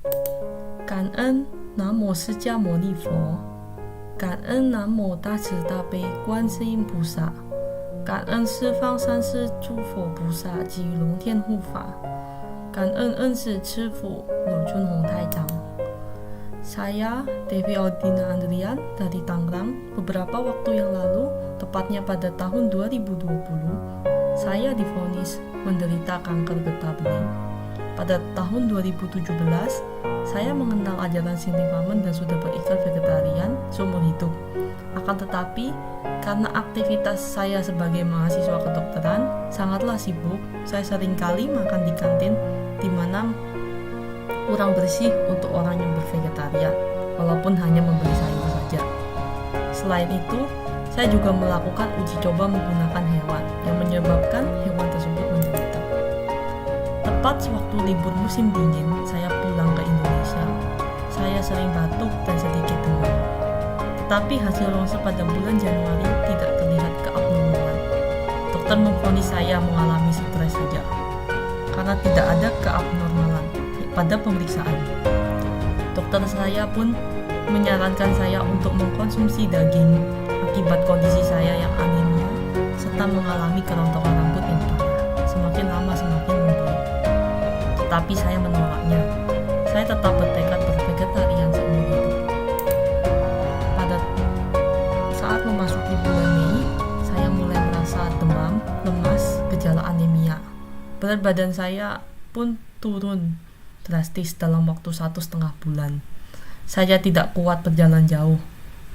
感恩南无释迦牟尼佛，感恩南无大慈大悲观世音菩萨，感恩十方三世诸佛菩萨及龙天护法，感恩恩师师父鲁春红台长。Saya Devi Audina Andrian dari Tangerang. Beberapa waktu yang lalu, tepatnya pada tahun 2020, saya divonis menderita kanker getah bening. Pada tahun 2017, saya mengenal ajaran Shinrin dan sudah berikhtiar vegetarian seumur hidup. Akan tetapi, karena aktivitas saya sebagai mahasiswa kedokteran sangatlah sibuk, saya seringkali makan di kantin di mana kurang bersih untuk orang yang bervegetarian, walaupun hanya membeli sayur saja. Selain itu, saya juga melakukan uji coba menggunakan hewan yang menyebabkan hewan tersebut menderita. Tepat sewaktu libur musim dingin, saya pulang ke Indonesia. Saya sering batuk dan sedikit demam. Tetapi hasil ronsen pada bulan Januari tidak terlihat keabnormalan. Dokter memvonis saya mengalami stres saja, karena tidak ada keabnormalan pada pemeriksaan. Dokter saya pun menyarankan saya untuk mengkonsumsi daging akibat kondisi saya yang anemia serta mengalami kerontokan rambut yang parah. Semakin lama semakin membaik. Tetapi saya menolaknya. Saya tetap bertekad bervegetarian seumur hidup. Pada saat memasuki bulan Mei, saya mulai merasa demam, lemas, gejala anemia. Berat badan saya pun turun drastis dalam waktu 1,5 bulan. Saya tidak kuat berjalan jauh,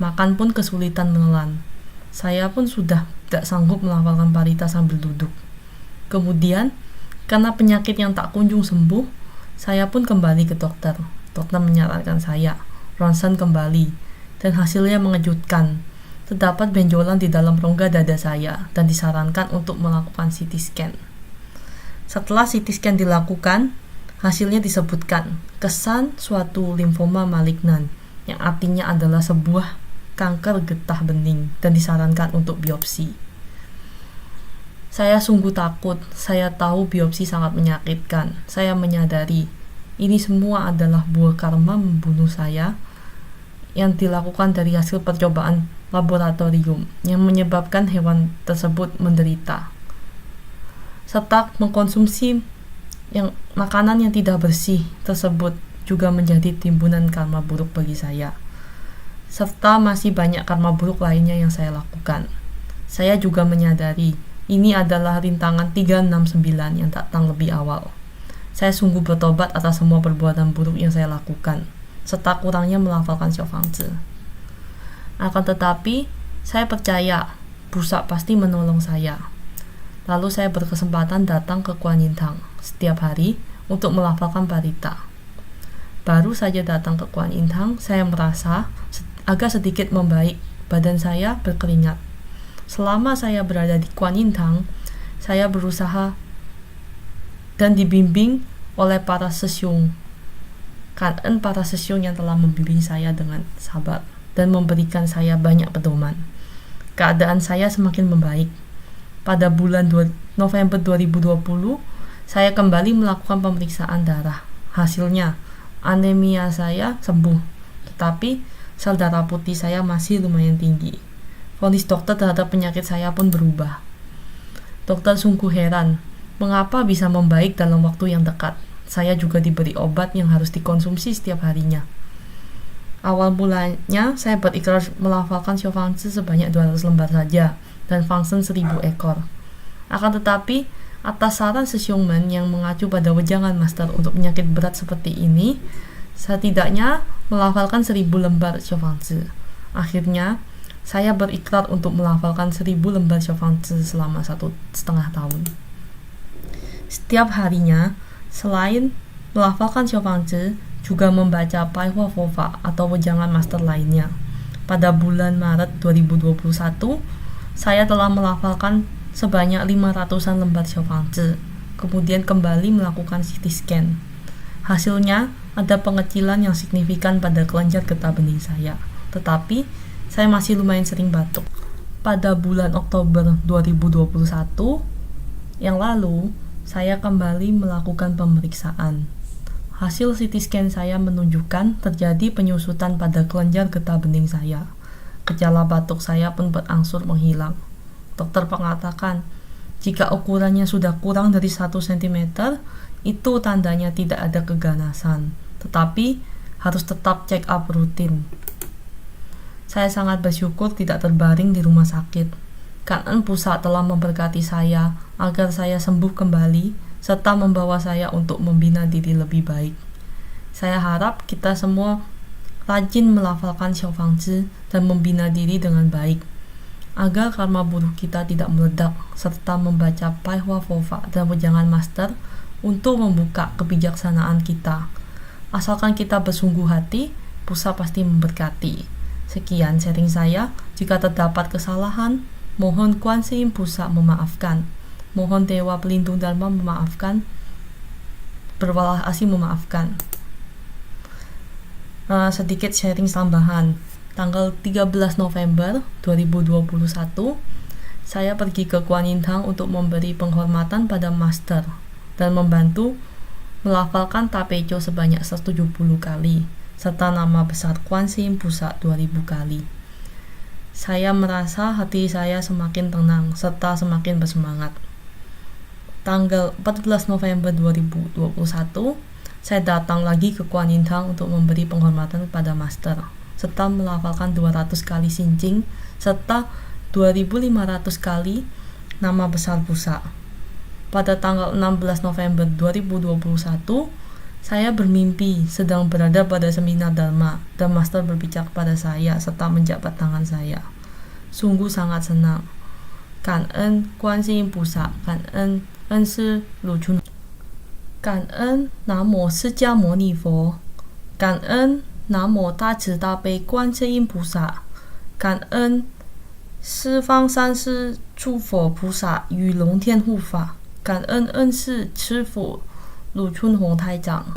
makan pun kesulitan menelan. Saya pun sudah tidak sanggup melafalkan parita sambil duduk. Kemudian, karena penyakit yang tak kunjung sembuh, saya pun kembali ke dokter. Dokter menyarankan saya ronsen kembali, dan hasilnya mengejutkan. Terdapat benjolan di dalam rongga dada saya dan disarankan untuk melakukan CT scan. Setelah CT scan dilakukan, hasilnya disebutkan kesan suatu limfoma malignan, yang artinya adalah sebuah kanker getah bening dan disarankan untuk biopsi. Saya sungguh takut. Saya tahu biopsi sangat menyakitkan. Saya menyadari ini semua adalah buah karma membunuh saya yang dilakukan dari hasil percobaan laboratorium yang menyebabkan hewan tersebut menderita, serta mengkonsumsi makanan yang tidak bersih tersebut juga menjadi timbunan karma buruk bagi saya, serta masih banyak karma buruk lainnya yang saya lakukan. Saya juga menyadari ini adalah rintangan 369 yang datang lebih awal. Saya sungguh bertobat atas semua perbuatan buruk yang saya lakukan, serta kurangnya melafalkan Xiaofangzi. Akan tetapi, saya percaya Busa pasti menolong saya. Lalu saya berkesempatan datang ke Kuan Yin Tang setiap hari untuk melafalkan parita. Baru saja datang ke Kuan Yin Tang, saya merasa agak sedikit membaik. Badan saya berkeringat. Selama saya berada di Kuan Yin Tang, saya berusaha dan dibimbing oleh para sesyung. Karena para sesyung yang telah membimbing saya dengan sabar dan memberikan saya banyak pedoman. Keadaan saya semakin membaik. Pada bulan November 2020, saya kembali melakukan pemeriksaan darah. Hasilnya, anemia saya sembuh, tetapi sel darah putih saya masih lumayan tinggi. Vonis dokter terhadap penyakit saya pun berubah. Dokter sungguh heran, mengapa bisa membaik dalam waktu yang dekat. Saya juga diberi obat yang harus dikonsumsi setiap harinya. Awal mulanya, saya berikrar melafalkan Xiaofangzi sebanyak 200 lembar saja, dan fangsen 1000 ekor. Akan tetapi, atas saran Sesyungmen yang mengacu pada wejangan master untuk penyakit berat seperti ini, setidaknya melafalkan 1000 lembar Xiaofangzi. Akhirnya, saya berikrar untuk melafalkan 1000 lembar Xiaofangzi selama 1,5 tahun. Setiap harinya, selain melafalkan Xiaofangzi, juga membaca Paihua Fofa atau wejangan master lainnya. Pada bulan Maret 2021, saya telah melafalkan sebanyak 500-an lembar Xiaofangzi, kemudian kembali melakukan CT scan. Hasilnya, ada pengecilan yang signifikan pada kelenjar getah bening saya, tetapi saya masih lumayan sering batuk. Pada bulan Oktober 2021 yang lalu, saya kembali melakukan pemeriksaan. Hasil CT scan saya menunjukkan terjadi penyusutan pada kelenjar getah bening saya. Gejala batuk saya pun berangsur menghilang. Dokter mengatakan, jika ukurannya sudah kurang dari 1 cm, itu tandanya tidak ada keganasan, tetapi harus tetap check up rutin. Saya sangat bersyukur tidak terbaring di rumah sakit. Kanan pusat telah memberkati saya agar saya sembuh kembali serta membawa saya untuk membina diri lebih baik. Saya harap kita semua rajin melafalkan Xiaofangzi dan membina diri dengan baik, agar karma buruk kita tidak meledak, serta membaca Pai Hua Fofa dan wejangan master untuk membuka kebijaksanaan kita. Asalkan kita bersungguh hati, Pusa pasti memberkati. Sekian sharing saya. Jika terdapat kesalahan, mohon Kuan Yin Pusa memaafkan. Mohon Dewa Pelindung Dharma memaafkan. Berwalah asih memaafkan. Sedikit sharing tambahan. Tanggal 13 November 2021, saya pergi ke Kuan Yin Tang untuk memberi penghormatan pada master dan membantu melafalkan Tapejo sebanyak 170 kali, serta nama besar Kuan Yin Pusa 2000 kali. Saya merasa hati saya semakin tenang serta semakin bersemangat. Tanggal 14 November 2021, saya datang lagi ke Kuan Yin Tang untuk memberi penghormatan kepada master, serta melafalkan 200 kali Xinjing, serta 2500 kali nama besar Pusa. Pada tanggal 16 November 2021, saya bermimpi sedang berada pada seminar Dharma dan master berbicara kepada saya serta menjabat tangan saya. Sungguh sangat senang. Kan'en Kuan Yin Pusa, kan'en恩师鲁春，感恩南无释迦牟尼佛，感恩南无大慈大悲观世音菩萨，感恩十方三世诸佛菩萨与龙天护法，感恩恩师师父鲁春宏台长。